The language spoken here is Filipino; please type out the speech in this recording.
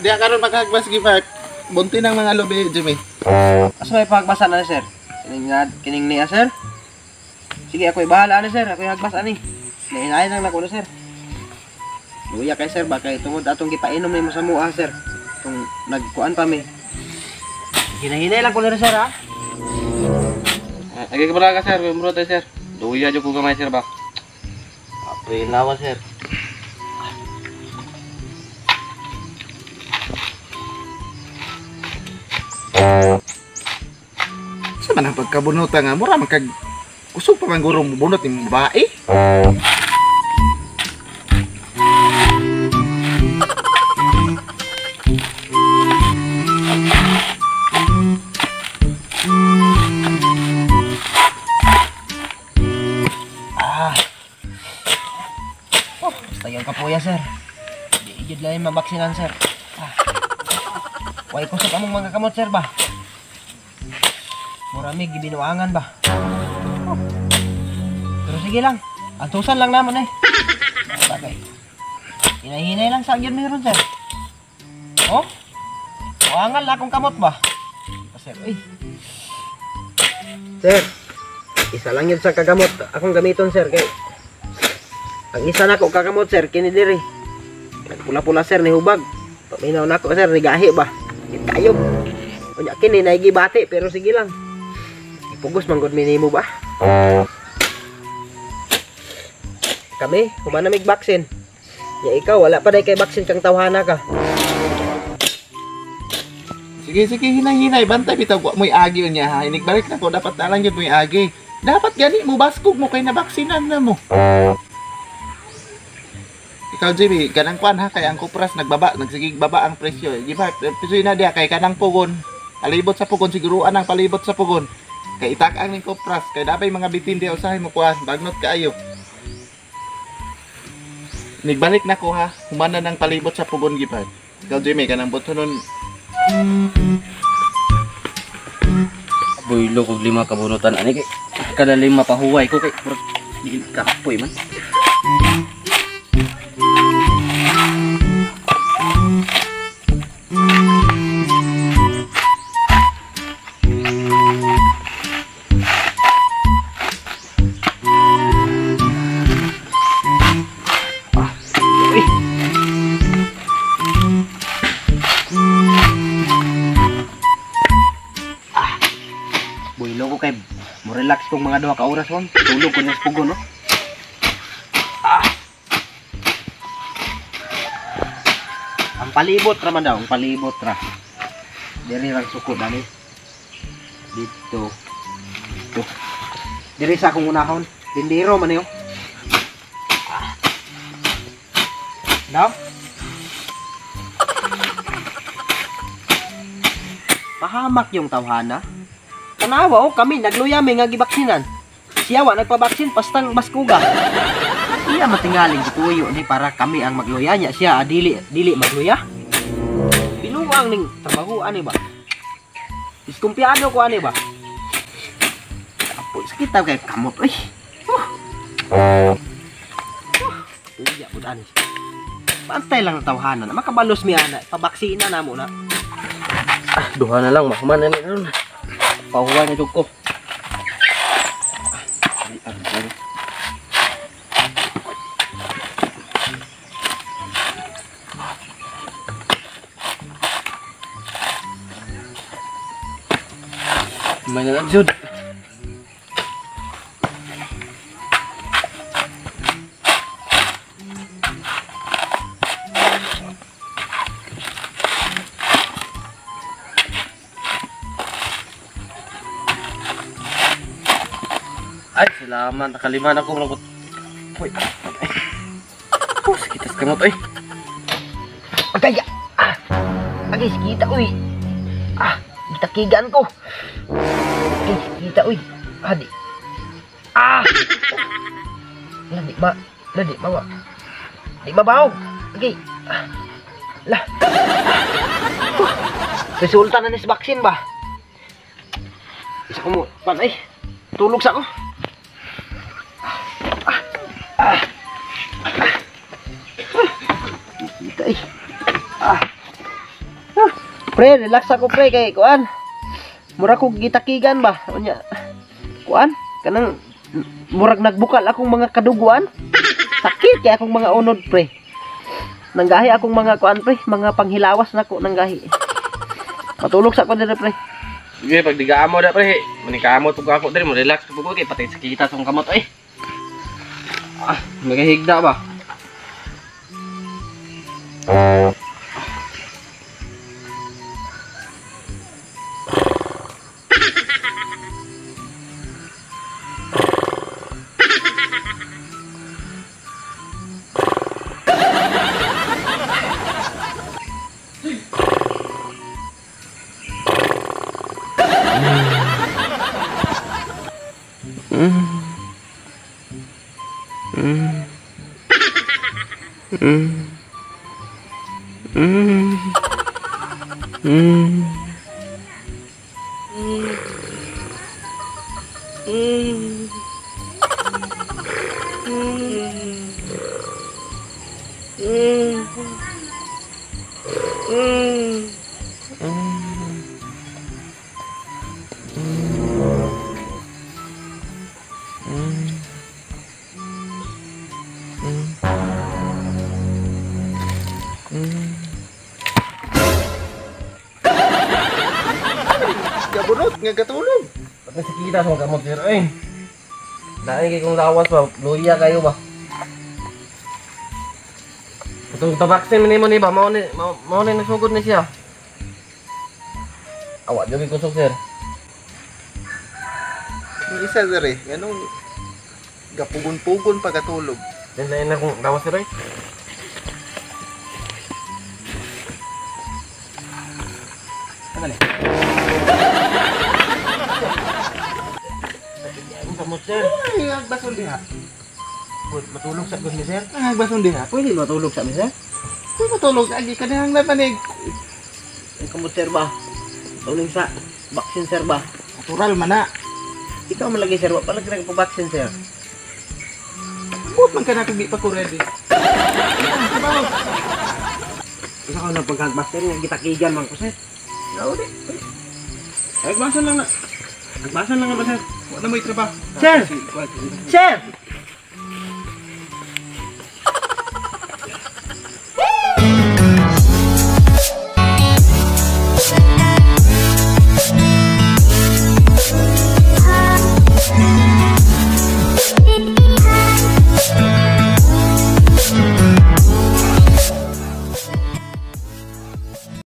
Dia karon maghagbas gipart. Bunti ng mga lobe, Jimmy. Asa may pagbasan na sir? Kining niya sir? Sige, ako'y bahala na sir. Ako'y hagbas ani. Nainahin lang ako na sir. Luya kay sir, baka tungod atong gipainom na mo sa mua sir. Kung nagkuan pa mi. Hinahinay lang ko na sir ha. Lagi ka sir, bro tayo sir. Luya jud ko gamay sir ba. Apoy lawa sir. Sa man ang pagkabunutan nga mura magkag kusog pa man gurong bunot ni babae. Basta yung kapuya sir. Di jud lang mabaksinan sir. Way kusog among mga kamot sir ba? Murami gibinuangan ba? Pero sige lang. Antusan lang naman eh. Bagay. Hinay-hinay lang sa agyan meron sir. Oh? Buangan lang akong kamot ba? Sir, ay. Sir, isa lang yun sa kagamot akong gamiton sir kay ang isa na ko kagamot sir kini diri. Pula-pula sir ni hubag. Paminaw na ko sir ni gahi ba? Kayo. Unya kini naigibati pero sige lang. Ipugos man gud minimo ba? Kami, humana mig baksin. Ya ikaw wala pa day kay baksin kang tawhana ka. Sige, hinay-hinay. Bantay bitaw ko mo'y agi niya ha. Inigbalik na ko. Dapat na lang yun mo'y agi. Dapat gani mo. Baskog mo kay nabaksinan na mo. Ikaw, Jimmy, kanang kwan ha. Kaya ang kupras nagbaba. Nagsigig baba ang presyo. Giba, presyo na diya. Kay kanang pugon. Palibot sa pugon. Siguruan ang palibot sa pugon. Kay itakang ng kupras. Kay dabay mga bitin diya. Usahay mo kuha. Bagnot kaayo. Nigbalik na ko ha. Humana ng palibot sa pugon, Giba. Ikaw, Jimmy, kanang buto nun. Boy lo kog 5 kabunutan ani kay kada 5 pahuway ko kay di kapoy man. Builo ko kay mo relax kong mga 2 ka oras won. Tulog ko sa pugon no. Ang palibot ra man daw, ang palibot ra. Diri lang suko dali. Dito. Dito. Diri sa akong unahon. Tindero man yo. Daw. Pahamak yung tawhana. Tanawa kami nagluyami nga gibaksinan. Siya wa nagpabaksin pastang baskuga. Iya matingaling gituyo ni para kami ang magluya niya siya dili magluya. Binuang ning trabaho ani ba? Diskumpiyado ko ani ba? Apo sakit ta kay kamot oy. Iya pud ani. Pantay lang ang tawhana na makabalos mi ana pabaksina na mo na. Duha na lang mahuman na ron. Pahuway na jud ko. May na lang jud. Ay, salamat. Nakaliman ako. Uy. Oh, sakitas kamot, ay. Agaya. Agay kita uy. Gitakigan ko. Agay kita uy. Di. Ladi mawa. Di mabaw. Agay. Lah. Resulta na nis vaksin ba? Isa ko mo. Panay. Tulog sa ko. Kita eh. Pre, relax ako pre kay kuan. Mura ko gitakigan ba? Unya. Kuan, kanang murag nagbukal akong mga kaduguan. Sakit kay akong mga unod pre. Nanggahi akong mga kuan pre, mga panghilawas nako nanggahi. Matulog sa ko dire pre. Sige, pag digaan mo na pre, manikamot pag ako diri, mo relax pag kay patay sa kita sa kamot ay. Ah, magahigda ba? Gabunot nga gatulog. Patay sa kita sa kamot sir ay. Dahil kay kung lawas ba, luya kayo ba? Itong tabaksin mo ni ba, mao ni nasugod na siya. Awak jogi kusog sir. Yung isa dire, ganun gapugon-pugon pagkatulog. Dan lain na kung lawas sir ay. Kamot sir. Ay, agbason diha. Matulog sa gun ni sir. Ay, agbason diha. Pwede matulog sa amin sir? Kung matulog, agi ka nang labanig. Ang kamot sir ba? Tuling sa vaccine sir ba? Natural man na. Ikaw malagi sir, wa pala ka vaccine sir. Buot man ka na kung di pa ko ready. Isa ka na pagkagbaster nga gitakigan man ko sir. Yaw di. Ay, agbason lang na. Agbason lang na ba, sir? Wala mo itrabaho. Sir! Sir!